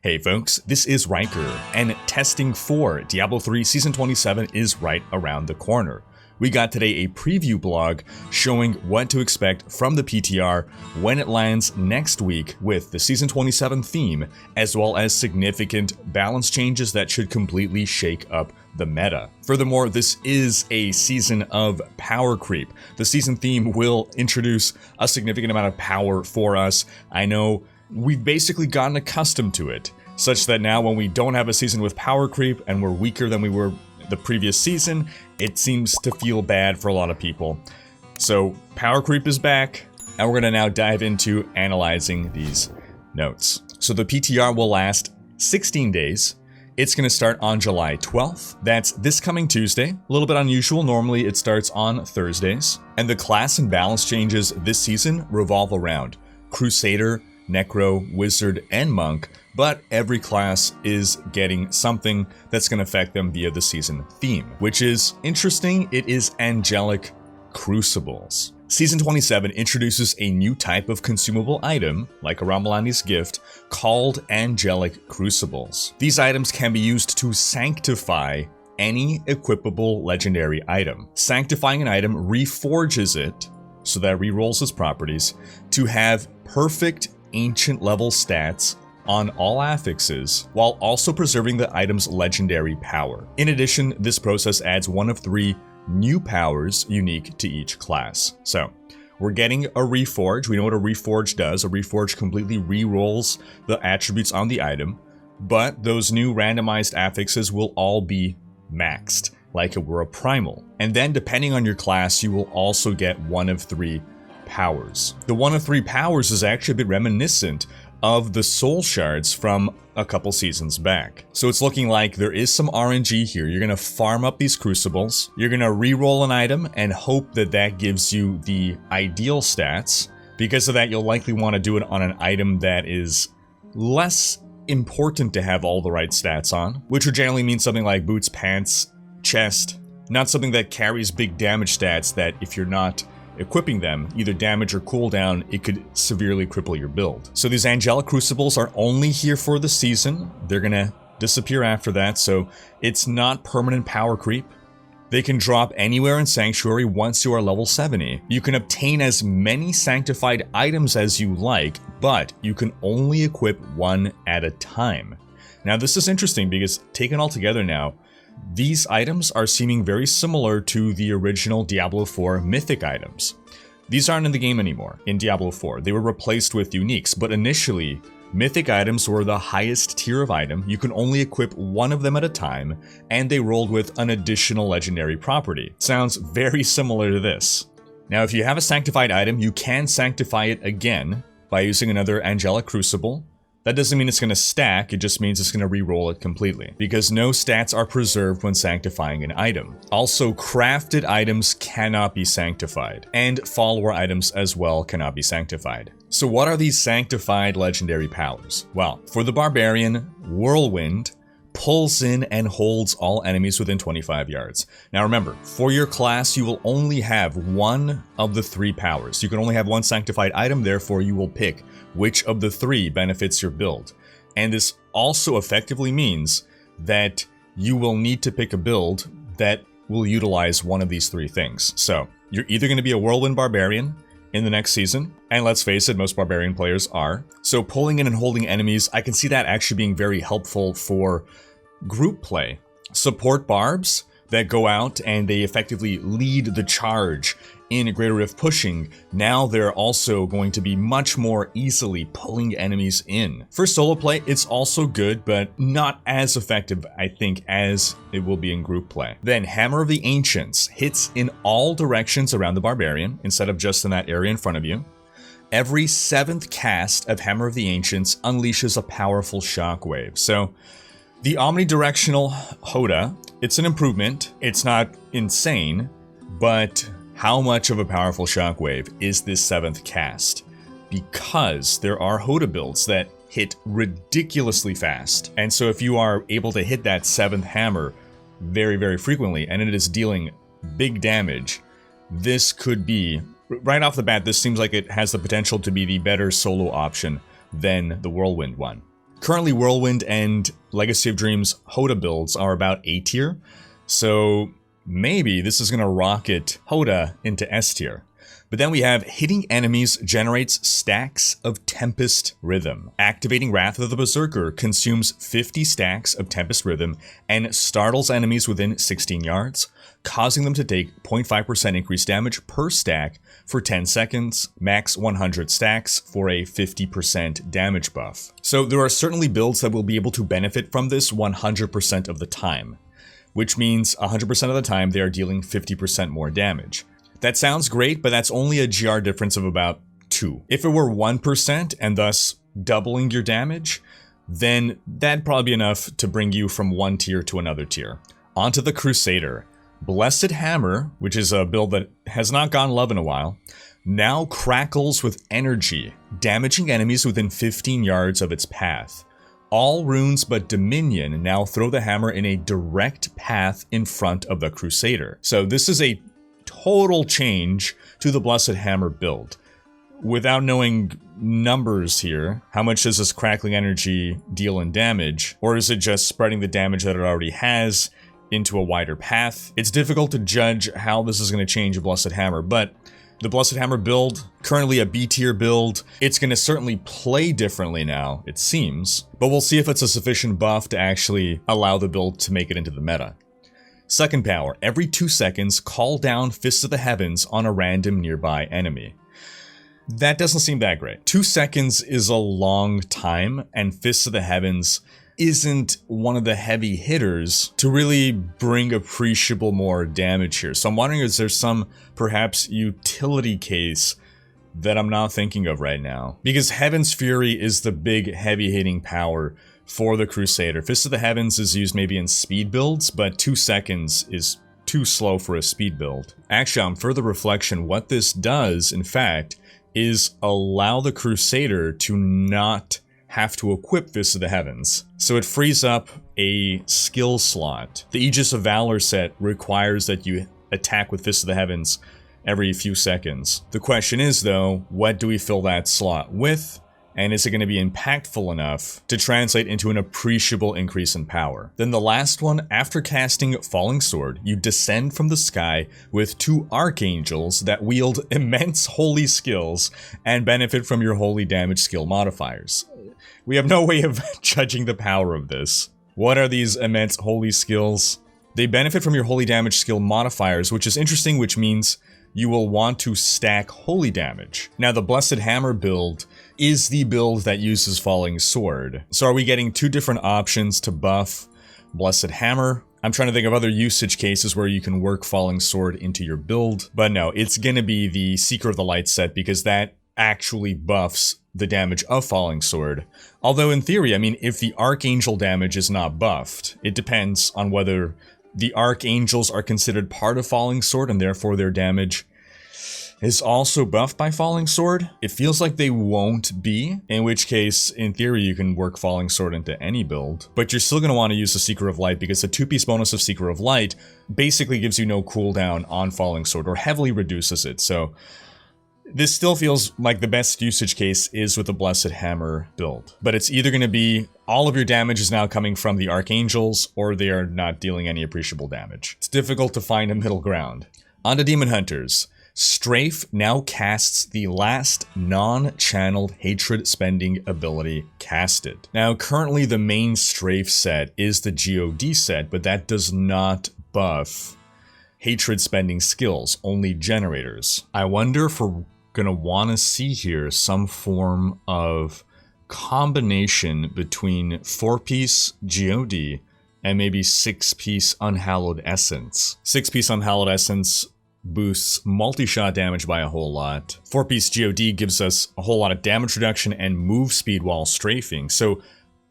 Hey folks, this is Rhykker, and testing for Diablo 3 Season 27 is right around the corner. We got today a preview blog showing what to expect from the PTR when it lands next week with the Season 27 theme, as well as significant balance changes that should completely shake up the meta. Furthermore, this is a season of power creep. The season theme will introduce a significant amount of power for us. I know we've basically gotten accustomed to it, such that now when we don't have a season with power creep and we're weaker than we were the previous season, it seems to feel bad for a lot of people. So power creep is back, and we're gonna now dive into analyzing these notes. So the PTR will last 16 days. It's gonna start on July 12th. That's this coming Tuesday. A little bit unusual, normally it starts on Thursdays. And the class and balance changes this season revolve around Crusader, Necro, Wizard, and Monk, but every class is getting something that's going to affect them via the season theme, which is interesting. It is Angelic crucibles. Season 27 introduces a new type of consumable item, like a Ramalani's gift, called Angelic crucibles. These items can be used to sanctify any equipable legendary item. Sanctifying an item reforges it, so that rerolls its properties, to have perfect ancient level stats on all affixes, while also preserving the item's legendary power. In addition, this process adds one of 3 new powers unique to each class. So we're getting a reforge. We know what a reforge does. A reforge completely re-rolls the attributes on the item, but those new randomized affixes will all be maxed, like it were a primal. And then depending on your class, you will also get one of 3 powers. The one of 3 powers is actually a bit reminiscent of the soul shards from a couple seasons back. So it's looking like there is some RNG here. You're gonna farm up these crucibles, you're gonna re-roll an item and hope that that gives you the ideal stats. Because of that, you'll likely want to do it on an item that is less important to have all the right stats on, which would generally mean something like boots, pants, chest, not something that carries big damage stats that if you're not equipping them, either damage or cooldown, it could severely cripple your build. So these Angelic Crucibles are only here for the season. They're gonna disappear after that, so it's not permanent power creep. They can drop anywhere in Sanctuary once you are level 70. You can obtain as many sanctified items as you like, but you can only equip one at a time. Now this is interesting because taken all together now, these items are seeming very similar to the original Diablo 4 mythic items. These aren't in the game anymore in Diablo 4. They were replaced with uniques, but initially, mythic items were the highest tier of item. You can only equip one of them at a time, and they rolled with an additional legendary property. Sounds very similar to this. Now, if you have a sanctified item, you can sanctify it again by using another Angelic Crucible. That doesn't mean it's going to stack, it just means it's going to re-roll it completely, because no stats are preserved when sanctifying an item. Also, crafted items cannot be sanctified, and follower items as well cannot be sanctified. So what are these sanctified legendary powers? Well, for the Barbarian, Whirlwind pulls in and holds all enemies within 25 yards. Now remember, for your class, you will only have one of the 3 powers. You can only have one sanctified item, therefore you will pick which of the 3 benefits your build. And this also effectively means that you will need to pick a build that will utilize one of these 3 things. So you're either going to be a Whirlwind Barbarian in the next season, and let's face it, most Barbarian players are. So pulling in and holding enemies, I can see that actually being very helpful for group play. Support barbs that go out and they effectively lead the charge in Greater Rift pushing. Now they're also going to be much more easily pulling enemies in. For solo play, it's also good, but not as effective, I think, as it will be in group play. Then Hammer of the Ancients hits in all directions around the Barbarian, instead of just in that area in front of you. Every 7th cast of Hammer of the Ancients unleashes a powerful shockwave. So the omnidirectional Hoda, it's an improvement. It's not insane, but how much of a powerful shockwave is this 7th cast? Because there are Hoda builds that hit ridiculously fast. And so if you are able to hit that 7th hammer very, very frequently, and it is dealing big damage, this could be, right off the bat, this seems like it has the potential to be the better solo option than the Whirlwind one. Currently, Whirlwind and Legacy of Dreams Hoda builds are about A tier, so maybe this is going to rocket Hoda into S tier. But then we have hitting enemies generates stacks of Tempest Rhythm. Activating Wrath of the Berserker consumes 50 stacks of Tempest Rhythm and startles enemies within 16 yards, causing them to take 0.5% increased damage per stack for 10 seconds, max 100 stacks for a 50% damage buff. So there are certainly builds that will be able to benefit from this 100% of the time, which means 100% of the time they are dealing 50% more damage. That sounds great, but that's only a GR difference of about 2. If it were 1% and thus doubling your damage, then that'd probably be enough to bring you from one tier to another tier. Onto the Crusader. Blessed Hammer, which is a build that has not gotten love in a while, now crackles with energy, damaging enemies within 15 yards of its path. All runes but Dominion now throw the hammer in a direct path in front of the Crusader. So this is a total change to the Blessed Hammer build. Without knowing numbers here, how much does this crackling energy deal in damage? Or is it just spreading the damage that it already has into a wider path? It's difficult to judge how this is going to change a Blessed Hammer, but the Blessed Hammer build, currently a B tier build, it's going to certainly play differently now, it seems, but we'll see if it's a sufficient buff to actually allow the build to make it into the meta. Second power, every 2 seconds, call down Fists of the Heavens on a random nearby enemy. That doesn't seem that great. 2 seconds is a long time, and Fists of the Heavens isn't one of the heavy hitters to really bring appreciable more damage here. So I'm wondering, is there some, perhaps, utility case that I'm not thinking of right now? Because Heaven's Fury is the big heavy hitting power for the Crusader. Fist of the Heavens is used maybe in speed builds, but 2 seconds is too slow for a speed build. Actually, on further reflection, what this does, in fact, is allow the Crusader to not have to equip Fist of the Heavens. So it frees up a skill slot. The Aegis of Valor set requires that you attack with Fist of the Heavens every few seconds. The question is, though, what do we fill that slot with? And is it going to be impactful enough to translate into an appreciable increase in power? Then the last one, after casting Falling Sword, you descend from the sky with 2 archangels that wield immense holy skills and benefit from your holy damage skill modifiers. We have no way of judging the power of this. What are these immense holy skills? They benefit from your holy damage skill modifiers, which is interesting, which means you will want to stack holy damage. Now, the Blessed Hammer build is the build that uses Falling Sword. So are we getting 2 different options to buff Blessed Hammer? I'm trying to think of other usage cases where you can work Falling Sword into your build. But no, it's gonna be the Seeker of the Light set because that actually buffs the damage of Falling Sword. Although in theory, I mean, if the Archangel damage is not buffed, it depends on whether the Archangels are considered part of Falling Sword and therefore their damage is also buffed by Falling Sword. It feels like they won't be, in which case, in theory, you can work Falling Sword into any build. But you're still going to want to use the Seeker of Light because the 2-piece bonus of Seeker of Light basically gives you no cooldown on Falling Sword, or heavily reduces it. So this still feels like the best usage case is with the Blessed Hammer build. But it's either going to be all of your damage is now coming from the Archangels, or they are not dealing any appreciable damage. It's difficult to find a middle ground. On to Demon Hunters. Strafe now casts the last non-channeled hatred spending ability casted. Now, currently the main Strafe set is the GOD set, but that does not buff hatred spending skills, only generators. I wonder if we're gonna want to see here some form of combination between 4-piece GOD and maybe 6-piece Unhallowed Essence. 6-piece Unhallowed Essence boosts multi-shot damage by a whole lot. 4-piece GOD gives us a whole lot of damage reduction and move speed while strafing. So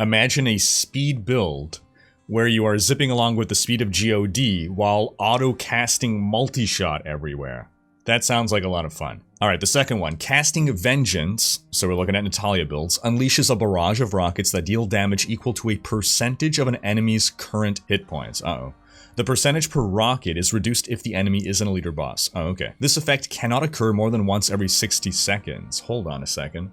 imagine a speed build where you are zipping along with the speed of GOD while auto-casting multi-shot everywhere. That sounds like a lot of fun. Alright, the second one, Casting Vengeance, so we're looking at Natalia builds, unleashes a barrage of rockets that deal damage equal to a percentage of an enemy's current hit points. Uh-oh. The percentage per rocket is reduced if the enemy is an elite or boss. Oh, okay. This effect cannot occur more than once every 60 seconds. Hold on a second.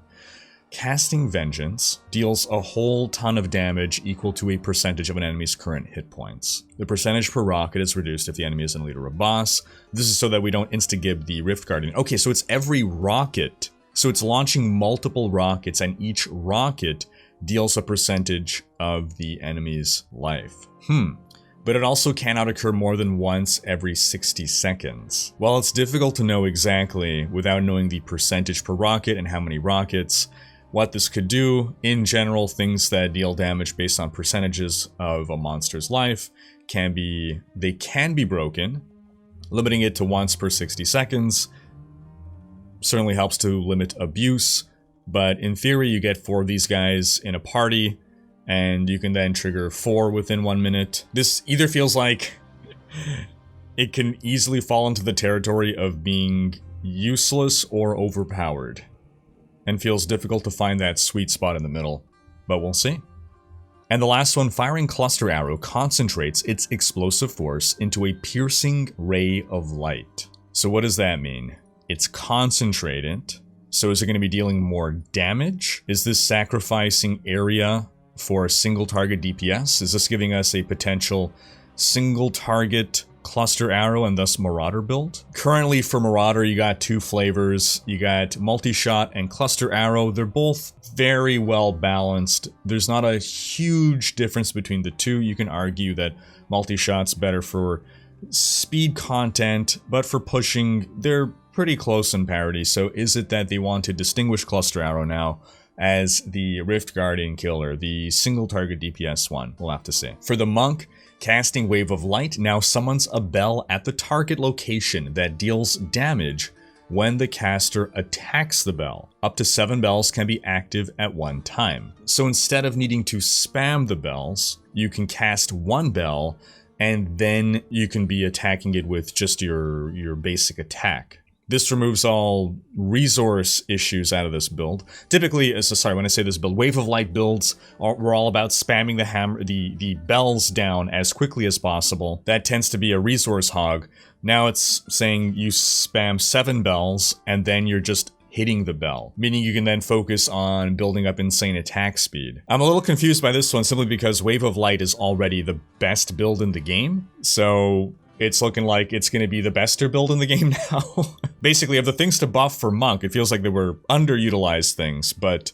Casting Vengeance deals a whole ton of damage equal to a percentage of an enemy's current hit points. The percentage per rocket is reduced if the enemy is an elite or a boss. This is so that we don't insta-gib the Rift Guardian. Okay, so it's every rocket. So it's launching multiple rockets, and each rocket deals a percentage of the enemy's life. But it also cannot occur more than once every 60 seconds. While it's difficult to know exactly without knowing the percentage per rocket and how many rockets, what this could do, in general, things that deal damage based on percentages of a monster's life can be broken. Limiting it to once per 60 seconds certainly helps to limit abuse, but in theory you get 4 of these guys in a party, and you can then trigger 4 within 1 minute. This either feels like it can easily fall into the territory of being useless or overpowered, and feels difficult to find that sweet spot in the middle, but we'll see. And the last one, Firing Cluster Arrow concentrates its explosive force into a piercing ray of light. So what does that mean? It's concentrated, so is it going to be dealing more damage? Is this sacrificing area for a single target DPS? Is this giving us a potential single target cluster arrow and thus Marauder build? Currently for Marauder you got 2 flavors. You got multi-shot and cluster arrow. They're both very well balanced. There's not a huge difference between the two. You can argue that multi-shot's better for speed content, but for pushing they're pretty close in parity. So is it that they want to distinguish cluster arrow now as the Rift Guardian killer, the single target DPS one? We'll have to see. For the monk, casting Wave of Light now summons a bell at the target location that deals damage when the caster attacks the bell. Up to 7 bells can be active at one time. So instead of needing to spam the bells, you can cast 1 bell and then you can be attacking it with just your basic attack. This removes all resource issues out of this build. Typically, when I say this build, Wave of Light builds were all about spamming the bells down as quickly as possible. That tends to be a resource hog. Now it's saying you spam 7 bells and then you're just hitting the bell, meaning you can then focus on building up insane attack speed. I'm a little confused by this one simply because Wave of Light is already the best build in the game, so it's looking like it's going to be the bester build in the game now. Basically, of the things to buff for Monk, it feels like they were underutilized things, but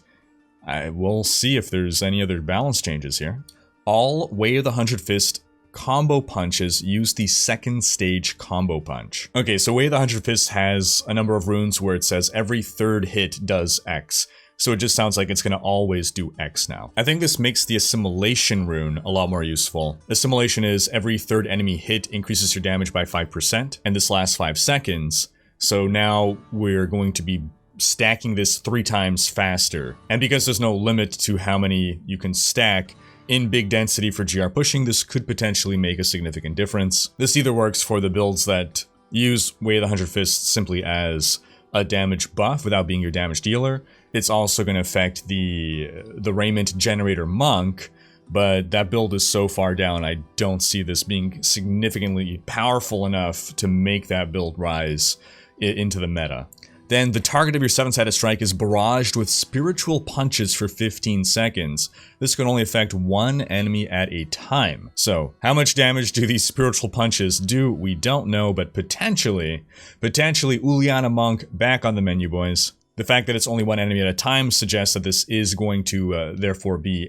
we'll see if there's any other balance changes here. All Way of the 100 Fist combo punches use the second stage combo punch. Okay, so Way of the 100 Fist has a number of runes where it says every 3rd hit does X. So it just sounds like it's going to always do X now. I think this makes the Assimilation rune a lot more useful. Assimilation is every 3rd enemy hit increases your damage by 5%, and this lasts 5 seconds. So now we're going to be stacking this 3 times faster. And because there's no limit to how many you can stack, in big density for GR pushing, this could potentially make a significant difference. This either works for the builds that use Way of the 100 Fists simply as a damage buff without being your damage dealer. It's also going to affect the Raiment Generator Monk, but that build is so far down, I don't see this being significantly powerful enough to make that build rise into the meta. Then the target of your 7-sided strike is barraged with spiritual punches for 15 seconds. This can only affect 1 enemy at a time. So, how much damage do these spiritual punches do? We don't know, but potentially Uliana Monk back on the menu, boys. The fact that it's only 1 enemy at a time suggests that this is going to therefore be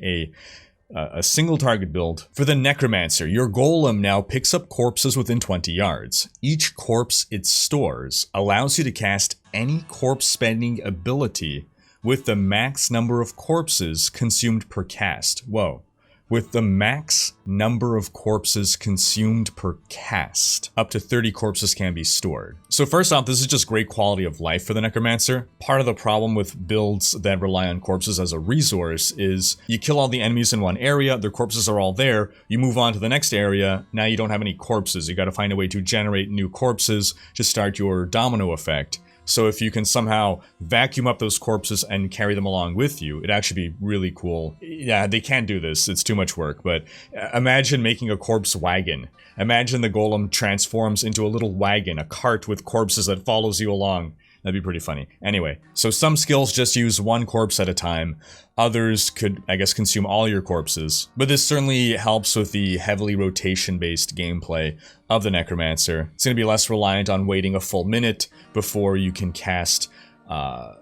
a single target build. For the Necromancer, your golem now picks up corpses within 20 yards. Each corpse it stores allows you to cast any corpse spending ability with the max number of corpses consumed per cast. Whoa. With the max number of corpses consumed per cast. Up to 30 corpses can be stored. So first off, this is just great quality of life for the Necromancer. Part of the problem with builds that rely on corpses as a resource is you kill all the enemies in one area, their corpses are all there, you move on to the next area, now you don't have any corpses. You gotta find a way to generate new corpses to start your domino effect. So if you can somehow vacuum up those corpses and carry them along with you, it'd actually be really cool. Yeah, they can't do this, it's too much work, but imagine making a corpse wagon. Imagine the golem transforms into a little wagon, a cart with corpses that follows you along. That'd be pretty funny. Anyway, so some skills just use one corpse at a time. Others could, I guess, consume all your corpses. But this certainly helps with the heavily rotation-based gameplay of the Necromancer. It's going to be less reliant on waiting a full minute before you can cast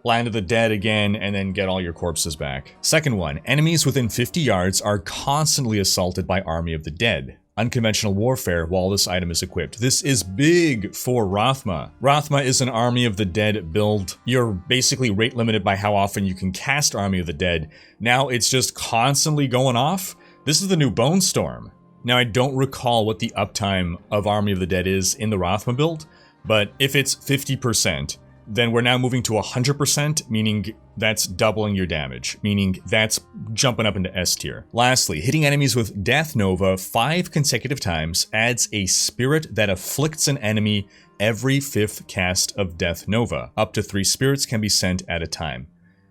Land of the Dead again and then get all your corpses back. Second one, enemies within 50 yards are constantly assaulted by Army of the Dead. Unconventional warfare while this item is equipped. This is big for Rathma. Rathma is an Army of the Dead build. You're basically rate limited by how often you can cast Army of the Dead. Now it's just constantly going off. This is the new Bone Storm. Now I don't recall what the uptime of Army of the Dead is in the Rathma build, but if it's 50%, then we're now moving to 100%, meaning that's doubling your damage, meaning that's jumping up into S tier. Lastly, hitting enemies with Death Nova 5 consecutive times adds a spirit that afflicts an enemy every 5th cast of Death Nova. Up to 3 spirits can be sent at a time.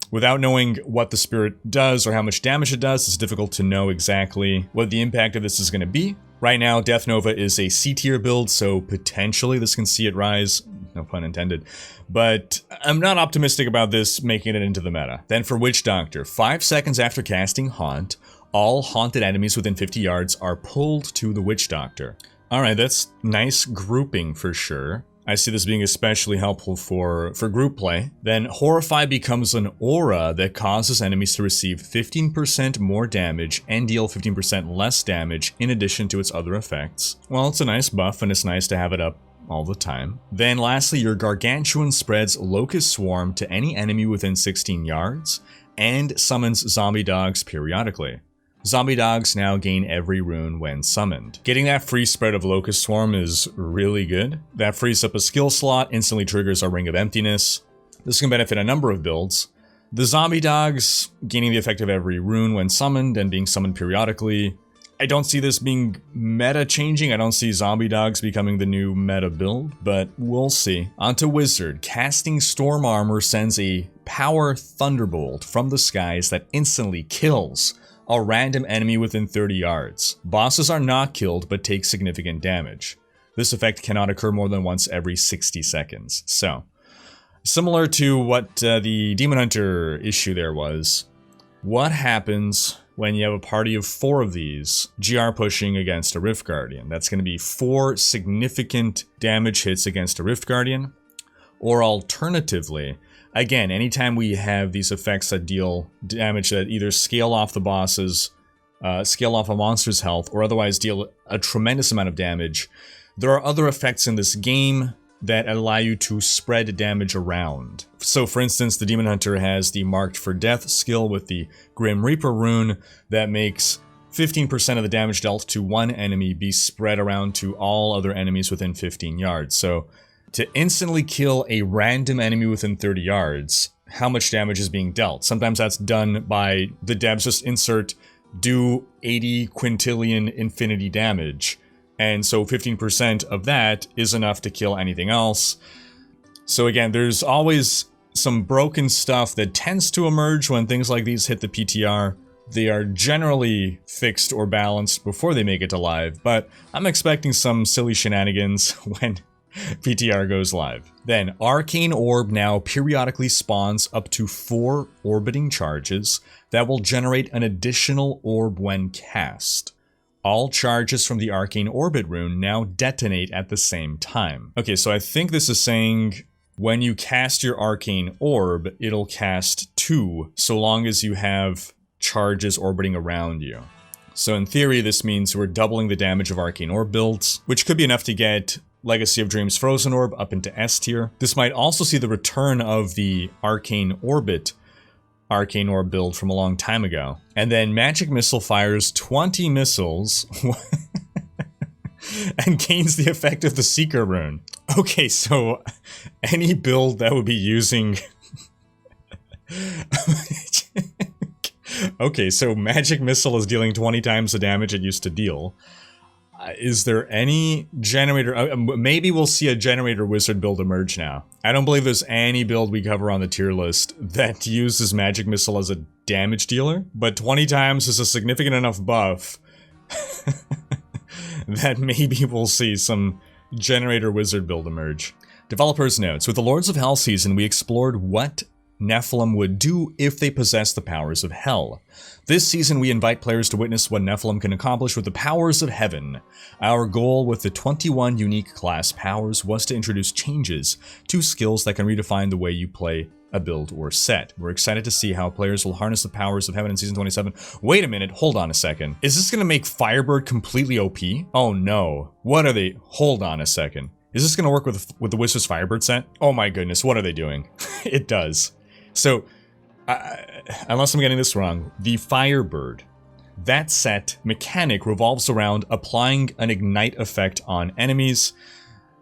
Without knowing what the spirit does or how much damage it does, it's difficult to know exactly what the impact of this is going to be. Right now, Death Nova is a C tier build, so potentially this can see it rise. No pun intended. But I'm not optimistic about this making it into the meta. Then for Witch Doctor, 5 seconds after casting Haunt, all haunted enemies within 50 yards are pulled to the Witch Doctor. Alright, that's nice grouping for sure. I see this being especially helpful for group play. Then Horrify becomes an aura that causes enemies to receive 15% more damage and deal 15% less damage in addition to its other effects. Well, it's a nice buff and it's nice to have it up all the time. Then lastly, your Gargantuan spreads Locust Swarm to any enemy within 16 yards and summons zombie dogs periodically. Zombie dogs now gain every rune when summoned. Getting that free spread of Locust Swarm is really good. That frees up a skill slot, instantly triggers a Ring of Emptiness. This can benefit a number of builds. The zombie dogs gaining the effect of every rune when summoned and being summoned periodically. I don't see this being meta changing. I don't see zombie dogs becoming the new meta build, but we'll see. Onto Wizard. Casting Storm Armor sends a power thunderbolt from the skies that instantly kills a random enemy within 30 yards. Bosses are not killed, but take significant damage. This effect cannot occur more than once every 60 seconds. So, similar to what the Demon Hunter issue there was, what happens when you have a party of 4 of these GR pushing against a Rift Guardian? That's going to be 4 significant damage hits against a Rift Guardian. Or alternatively, again, anytime we have these effects that deal damage that either scale off the bosses, scale off a monster's health, or otherwise deal a tremendous amount of damage, there are other effects in this game that allow you to spread damage around. So for instance, the Demon Hunter has the Marked for Death skill with the Grim Reaper rune that makes 15% of the damage dealt to one enemy be spread around to all other enemies within 15 yards. So to instantly kill a random enemy within 30 yards, how much damage is being dealt? Sometimes that's done by the devs just insert do 80 quintillion infinity damage. And so 15% of that is enough to kill anything else. So again, there's always some broken stuff that tends to emerge when things like these hit the PTR. They are generally fixed or balanced before they make it to live, but I'm expecting some silly shenanigans when PTR goes live. Then, Arcane Orb now periodically spawns up to 4 orbiting charges that will generate an additional orb when cast. All charges from the Arcane Orbit rune now detonate at the same time. Okay, so I think this is saying when you cast your Arcane Orb, it'll cast 2, so long as you have charges orbiting around you. So in theory, this means we're doubling the damage of Arcane Orb builds, which could be enough to get Legacy of Dreams Frozen Orb up into S tier. This might also see the return of the Arcane Orbit Arcane Orb build from a long time ago. And then Magic Missile fires 20 missiles and gains the effect of the Seeker rune. Okay, so any build that would be using... Okay, so Magic Missile is dealing 20 times the damage it used to deal. Is there any generator? Maybe we'll see a generator wizard build emerge now. I don't believe there's any build we cover on the tier list that uses Magic Missile as a damage dealer, but 20 times is a significant enough buff that maybe we'll see some generator wizard build emerge. Developers notes, with the Lords of Hell season, we explored what Nephilim would do if they possessed the powers of hell. This season, we invite players to witness what Nephilim can accomplish with the powers of heaven. Our goal with the 21 unique class powers was to introduce changes to skills that can redefine the way you play a build or set. We're excited to see how players will harness the powers of heaven in Season 27. Wait a minute, hold on a second. Is this gonna make Firebird completely OP? Oh no. What are they? Hold on a second. Is this gonna work with the Wizard's Firebird set? Oh my goodness, what are they doing? It does. So, unless I'm getting this wrong, the Firebird, that set mechanic revolves around applying an ignite effect on enemies.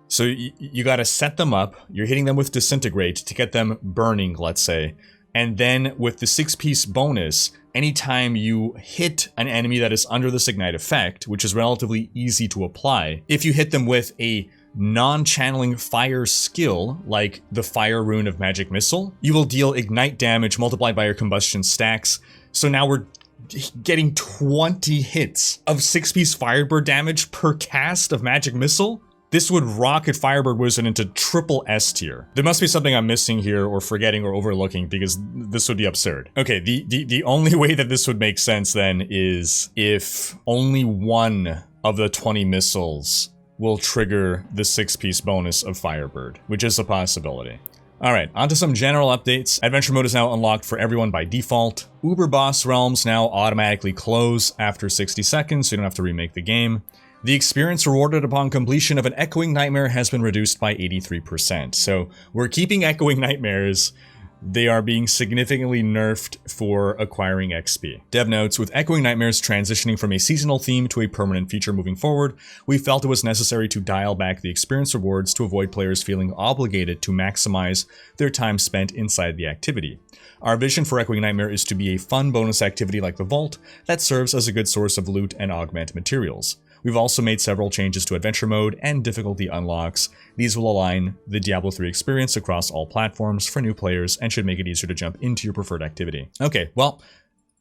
So you gotta set them up, you're hitting them with Disintegrate to get them burning, let's say. And then with the 6-piece bonus, anytime you hit an enemy that is under this ignite effect, which is relatively easy to apply, if you hit them with a non-channeling fire skill, like the Fire Rune of Magic Missile, you will deal ignite damage multiplied by your combustion stacks. So now we're getting 20 hits of 6-piece Firebird damage per cast of Magic Missile? This would rocket Firebird Wizard into triple S tier. There must be something I'm missing here or forgetting or overlooking because this would be absurd. Okay, the only way that this would make sense then is if only one of the 20 missiles will trigger the 6-piece bonus of Firebird, which is a possibility. Alright, onto some general updates. Adventure mode is now unlocked for everyone by default. Uber Boss realms now automatically close after 60 seconds, so you don't have to remake the game. The experience rewarded upon completion of an Echoing Nightmare has been reduced by 83%. So we're keeping Echoing Nightmares. They are being significantly nerfed for acquiring XP. Dev notes, with Echoing Nightmares transitioning from a seasonal theme to a permanent feature moving forward, we felt it was necessary to dial back the experience rewards to avoid players feeling obligated to maximize their time spent inside the activity. Our vision for Echoing Nightmare is to be a fun bonus activity like the Vault that serves as a good source of loot and augment materials. We've also made several changes to adventure mode and difficulty unlocks. These will align the Diablo 3 experience across all platforms for new players and should make it easier to jump into your preferred activity. Okay, well,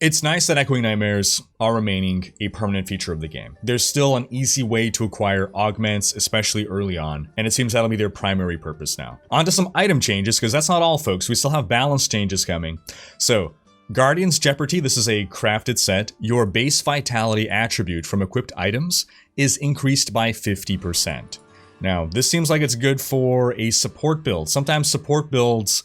it's nice that Echoing Nightmares are remaining a permanent feature of the game. There's still an easy way to acquire augments, especially early on, and it seems that'll be their primary purpose now. On to some item changes, because that's not all, folks. We still have balance changes coming. So, Guardian's Jeopardy, this is a crafted set. Your base vitality attribute from equipped items is increased by 50%. Now, this seems like it's good for a support build. Sometimes support builds,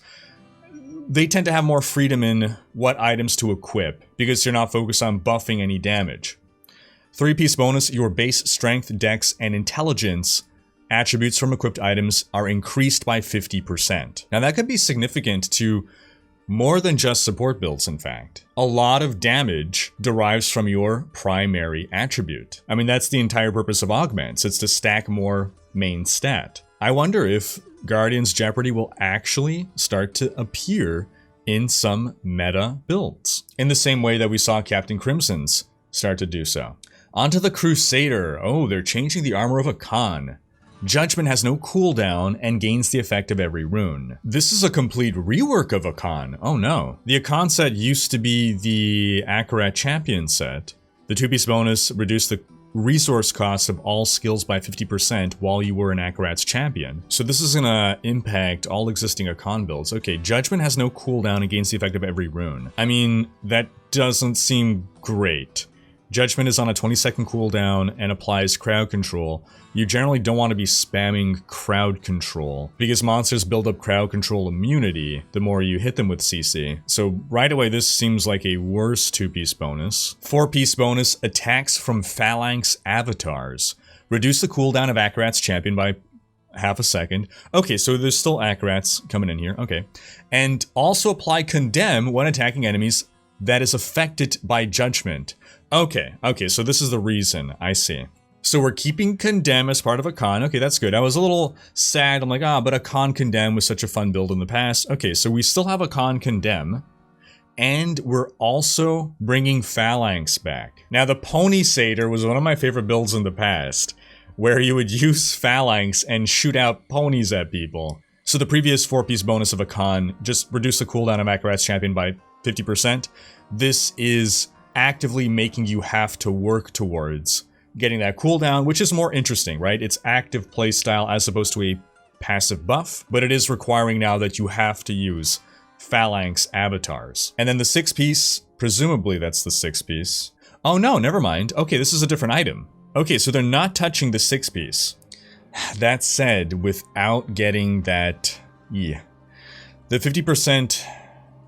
they tend to have more freedom in what items to equip because you're not focused on buffing any damage. 3-piece bonus, your base strength, dex, and intelligence attributes from equipped items are increased by 50%. Now, that could be significant to more than just support builds, in fact. A lot of damage derives from your primary attribute. I mean, that's the entire purpose of augments. It's to stack more main stat. I wonder if Guardian's Jeopardy will actually start to appear in some meta builds, in the same way that we saw Captain Crimson's start to do so. Onto the Crusader. Oh, they're changing the armor of a Khan. Judgment has no cooldown and gains the effect of every rune. This is a complete rework of Akan. Oh no. The Akan set used to be the Akarat Champion set. The 2-piece bonus reduced the resource cost of all skills by 50% while you were an Akarat's champion. So this is gonna impact all existing Akan builds. Okay, Judgment has no cooldown and gains the effect of every rune. I mean, that doesn't seem great. Judgment is on a 20-second cooldown and applies crowd control. You generally don't want to be spamming crowd control because monsters build up crowd control immunity the more you hit them with CC. So right away, this seems like a worse 2-piece bonus. 4-piece bonus, attacks from phalanx avatars. Reduce the cooldown of Akarat's champion by half a second. Okay, so there's still Akarats coming in here. Okay. And also apply condemn when attacking enemies that is affected by judgment. Okay, so this is the reason, I see. So we're keeping Condemn as part of Akan. Okay, that's good. I was a little sad. I'm like, but Akan Condemn was such a fun build in the past. Okay, so we still have Akan Condemn. And we're also bringing Phalanx back. Now, the Pony Satyr was one of my favorite builds in the past, where you would use Phalanx and shoot out ponies at people. So the previous 4-piece bonus of Akan just reduced the cooldown of Akarat's champion by 50%. This is actively making you have to work towards getting that cooldown, which is more interesting, right? It's active playstyle as opposed to a passive buff, but it is requiring now that you have to use phalanx avatars. And then the 6-piece, presumably that's the 6-piece. Oh no, never mind. Okay, this is a different item. Okay, so they're not touching the 6-piece. That said, without getting that, yeah, the 50%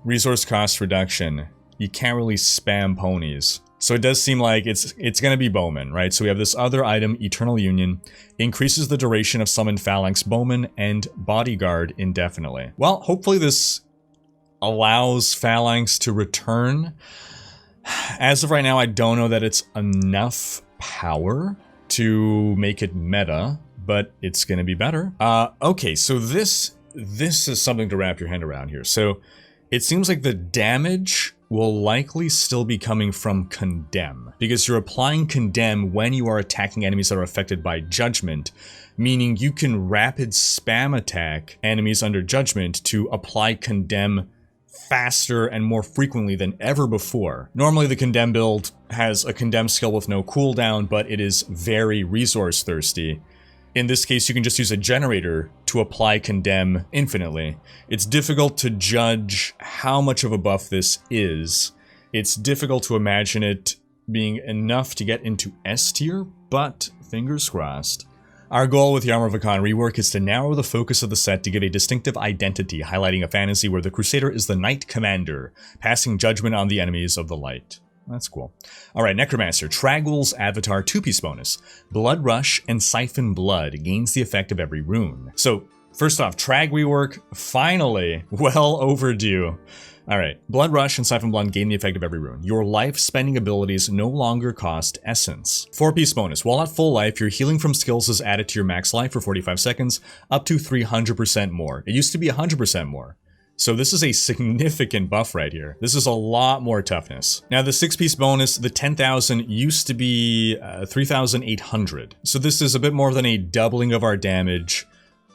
resource cost reduction, you can't really spam ponies. So it does seem like it's gonna be bowmen, right? So we have this other item, Eternal Union, increases the duration of summoned phalanx bowmen and bodyguard indefinitely. Well, hopefully this allows phalanx to return. As of right now, I don't know that it's enough power to make it meta, but it's gonna be better. Okay, so this is something to wrap your hand around here. So it seems like the damage will likely still be coming from Condemn, because you're applying Condemn when you are attacking enemies that are affected by Judgment, meaning you can rapid spam attack enemies under Judgment to apply Condemn faster and more frequently than ever before. Normally the Condemn build has a Condemn skill with no cooldown, but it is very resource thirsty. In this case, you can just use a generator to apply Condemn infinitely. It's difficult to judge how much of a buff this is. It's difficult to imagine it being enough to get into S tier, but fingers crossed. Our goal with the Armor of Khan rework is to narrow the focus of the set to give a distinctive identity, highlighting a fantasy where the Crusader is the Knight Commander, passing judgment on the enemies of the light. That's cool. Alright, Necromancer. Tragul's Avatar 2-piece bonus. Blood Rush and Siphon Blood gains the effect of every rune. So, first off, Trag rework, finally, well overdue. Alright, Blood Rush and Siphon Blood gain the effect of every rune. Your life-spending abilities no longer cost essence. 4-piece bonus. While at full life, your healing from skills is added to your max life for 45 seconds, up to 300% more. It used to be 100% more. So this is a significant buff right here. This is a lot more toughness. Now the 6-piece bonus, the 10,000 used to be 3,800. So this is a bit more than a doubling of our damage,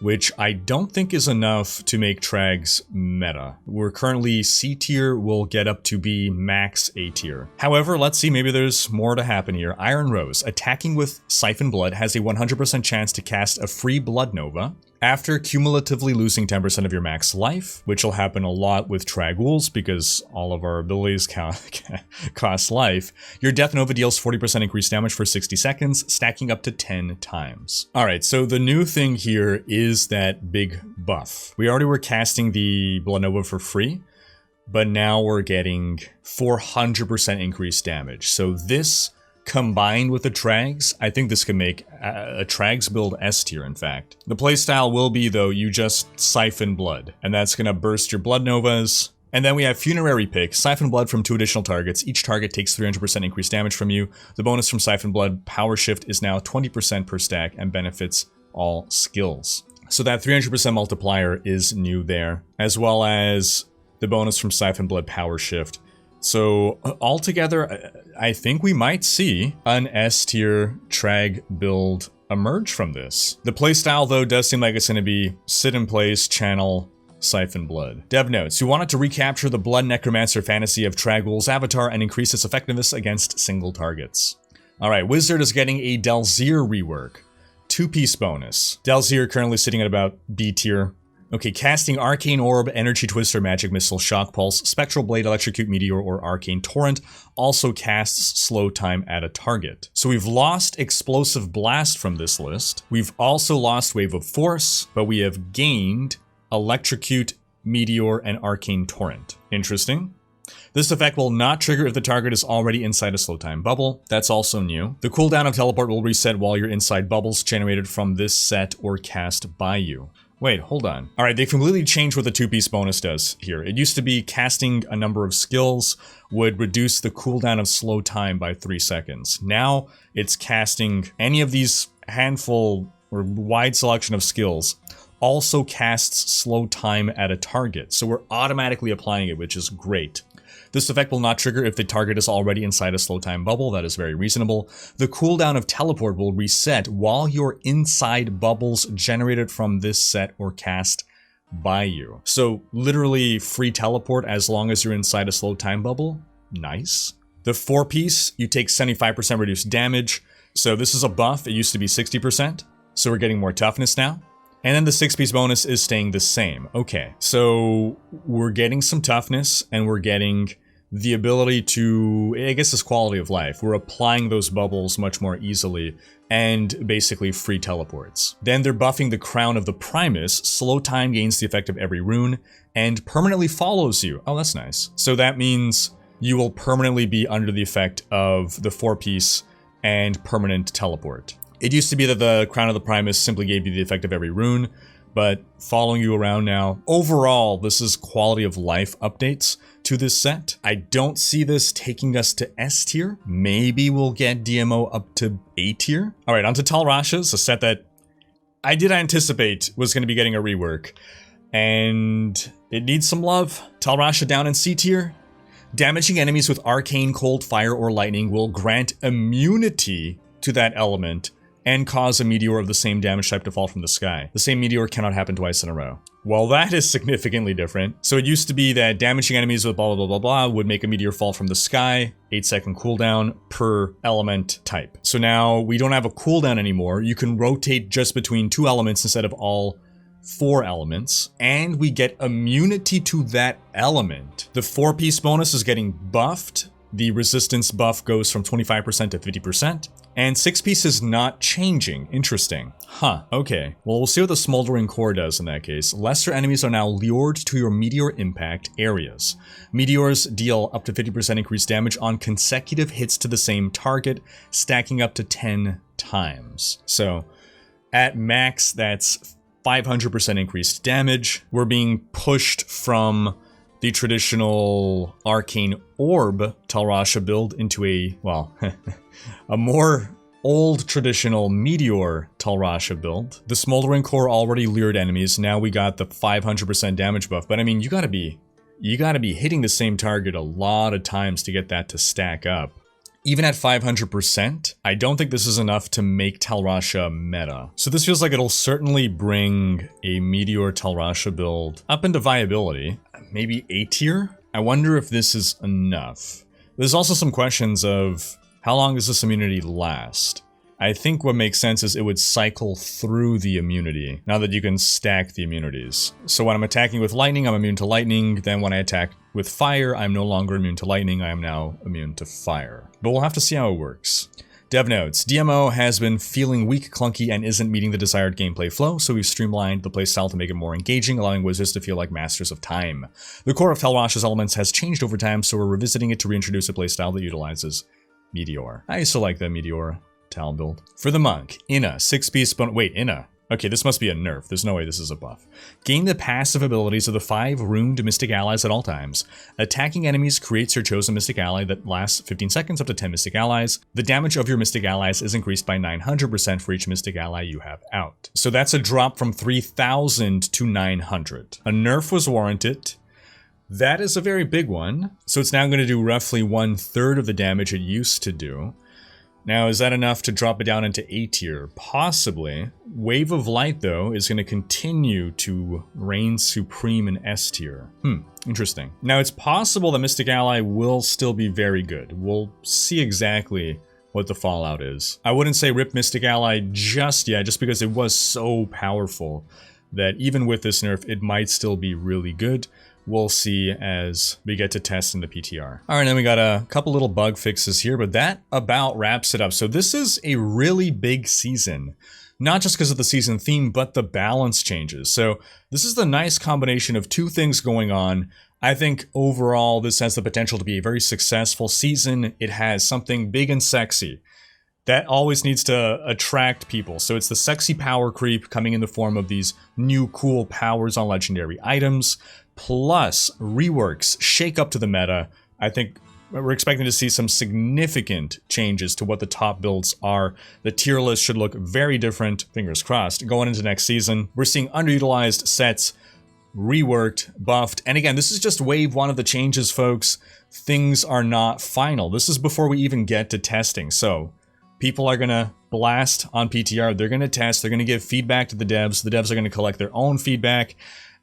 which I don't think is enough to make Trags meta. We're currently C tier, will get up to be max A tier. However, let's see, maybe there's more to happen here. Iron Rose, attacking with Siphon Blood has a 100% chance to cast a free Blood Nova after cumulatively losing 10% of your max life, which will happen a lot with Traguls because all of our abilities cost life. Your Death Nova deals 40% increased damage for 60 seconds, stacking up to 10 times. Alright, so the new thing here is that big buff. We already were casting the Blood Nova for free, but now we're getting 400% increased damage. So this, combined with the Trags, I think this can make a Trags build S tier, in fact. The playstyle will be, though, you just Siphon Blood, and that's gonna burst your Blood Novas. And then we have Funerary Pick, Siphon Blood from 2 additional targets. Each target takes 300% increased damage from you. The bonus from Siphon Blood, Power Shift, is now 20% per stack and benefits all skills. So that 300% multiplier is new there, as well as the bonus from Siphon Blood Power Shift. So altogether, I think we might see an S tier Trag build emerge from this. The playstyle, though, does seem like it's going to be sit in place, channel, Siphon Blood. Dev notes, you wanted to recapture the Blood Necromancer fantasy of Tragul's Avatar and increase its effectiveness against single targets. Alright, Wizard is getting a Delzir rework. 2-piece bonus. Delzir currently sitting at about B tier. Okay, casting Arcane Orb, Energy Twister, Magic Missile, Shock Pulse, Spectral Blade, Electrocute Meteor, or Arcane Torrent also casts slow time at a target. So we've lost Explosive Blast from this list. We've also lost Wave of Force, but we have gained Electrocute, Meteor, and Arcane Torrent. Interesting. This effect will not trigger if the target is already inside a slow time bubble. That's also new. The cooldown of Teleport will reset while you're inside bubbles generated from this set or cast by you. Wait, hold on. Alright, they've completely changed what the 2-piece bonus does here. It used to be casting a number of skills would reduce the cooldown of slow time by 3 seconds. Now, it's casting any of these handful or wide selection of skills also casts slow time at a target. So we're automatically applying it, which is great. This effect will not trigger if the target is already inside a slow time bubble. That is very reasonable. The cooldown of Teleport will reset while you're inside bubbles generated from this set or cast by you. So literally free teleport as long as you're inside a slow time bubble. Nice. The 4-piece, you take 75% reduced damage. So this is a buff. It used to be 60%. So we're getting more toughness now. And then the 6-piece bonus is staying the same. Okay, so we're getting some toughness and we're getting the ability to, I guess it's quality of life. We're applying those bubbles much more easily and basically free teleports. Then they're buffing the Crown of the Primus. Slow time gains the effect of every rune and permanently follows you. Oh, that's nice. So that means you will permanently be under the effect of the 4-piece and permanent teleport. It used to be that the Crown of the Primus simply gave you the effect of every rune, but following you around now, overall, this is quality of life updates to this set. I don't see this taking us to S tier. Maybe we'll get DMO up to A tier. All right, onto Tal Rasha's, a set that I did anticipate was going to be getting a rework, and it needs some love. Tal Rasha down in C tier. Damaging enemies with arcane, cold, fire, or lightning will grant immunity to that element and cause a meteor of the same damage type to fall from the sky. The same meteor cannot happen twice in a row. Well, that is significantly different. So it used to be that damaging enemies with blah blah blah blah blah would make a meteor fall from the sky, 8-second cooldown per element type. So now we don't have a cooldown anymore. You can rotate just between 2 elements instead of all 4 elements, and we get immunity to that element. The 4-piece bonus is getting buffed. The resistance buff goes from 25% to 50%. And 6-piece is not changing. Interesting. Huh, okay. Well, we'll see what the Smoldering Core does in that case. Lesser enemies are now lured to your meteor impact areas. Meteors deal up to 50% increased damage on consecutive hits to the same target, stacking up to 10 times. So, at max, that's 500% increased damage. We're being pushed from the traditional Arcane Orb Tal Rasha build into a, well, a more old traditional Meteor Tal Rasha build. The Smoldering Core already lured enemies. Now we got the 500% damage buff. But I mean, you gotta be hitting the same target a lot of times to get that to stack up. Even at 500%, I don't think this is enough to make Tal Rasha meta. So this feels like it'll certainly bring a Meteor Tal Rasha build up into viability. Maybe A tier? I wonder if this is enough. There's also some questions of how long does this immunity last? I think what makes sense is it would cycle through the immunity, now that you can stack the immunities. So when I'm attacking with lightning, I'm immune to lightning. Then when I attack with fire, I'm no longer immune to lightning, I am now immune to fire. But we'll have to see how it works. Dev notes, DMO has been feeling weak, clunky, and isn't meeting the desired gameplay flow, so we've streamlined the playstyle to make it more engaging, allowing wizards to feel like masters of time. The core of Tal Rasha's elements has changed over time, so we're revisiting it to reintroduce a playstyle that utilizes Meteor. I used to like that Meteor Tal build. For the monk, Inna, 6-piece bonus. Wait, Inna. Okay, this must be a nerf. There's no way this is a buff. Gain the passive abilities of the 5 runed mystic allies at all times. Attacking enemies creates your chosen mystic ally that lasts 15 seconds up to 10 mystic allies. The damage of your mystic allies is increased by 900% for each mystic ally you have out. So that's a drop from 3,000 to 900. A nerf was warranted. That is a very big one. So it's now going to do roughly 1/3 of the damage it used to do. Now, is that enough to drop it down into A tier? Possibly. Wave of Light, though, is going to continue to reign supreme in S tier. Interesting. Now, it's possible that Mystic Ally will still be very good. We'll see exactly what the fallout is. I wouldn't say rip Mystic Ally just yet, just because it was so powerful that even with this nerf, it might still be really good. We'll see as we get to test in the PTR. All right, then we got a couple little bug fixes here, but that about wraps it up. So this is a really big season, not just because of the season theme, but the balance changes. So this is the nice combination of 2 things going on. I think overall, this has the potential to be a very successful season. It has something big and sexy that always needs to attract people. So it's the sexy power creep coming in the form of these new cool powers on legendary items, plus reworks, shake up to the meta. I think we're expecting to see some significant changes to what the top builds are. The tier list should look very different, fingers crossed, going into next season. We're seeing underutilized sets, reworked, buffed, and again, this is just wave 1 of the changes, folks. Things are not final. This is before we even get to testing, so people are gonna blast on PTR, they're gonna test, they're gonna give feedback to the devs are gonna collect their own feedback,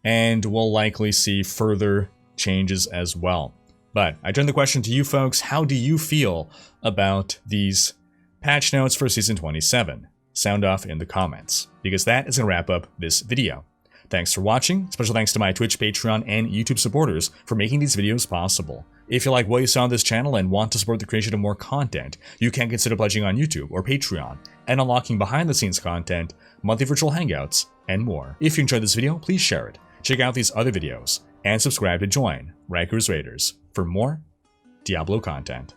and we'll likely see further changes as well. But I turn the question to you folks, how do you feel about these patch notes for Season 27? sound off in the comments, because that is going to wrap up this video. Thanks for watching. Special thanks to my Twitch, Patreon, and YouTube supporters for making these videos possible. If you like what you saw on this channel and want to support the creation of more content, you can consider pledging on YouTube or Patreon and unlocking behind-the-scenes content, monthly virtual hangouts, and more. If you enjoyed this video, please share it, check out these other videos, and subscribe to join Rhykker's Raiders for more Diablo content.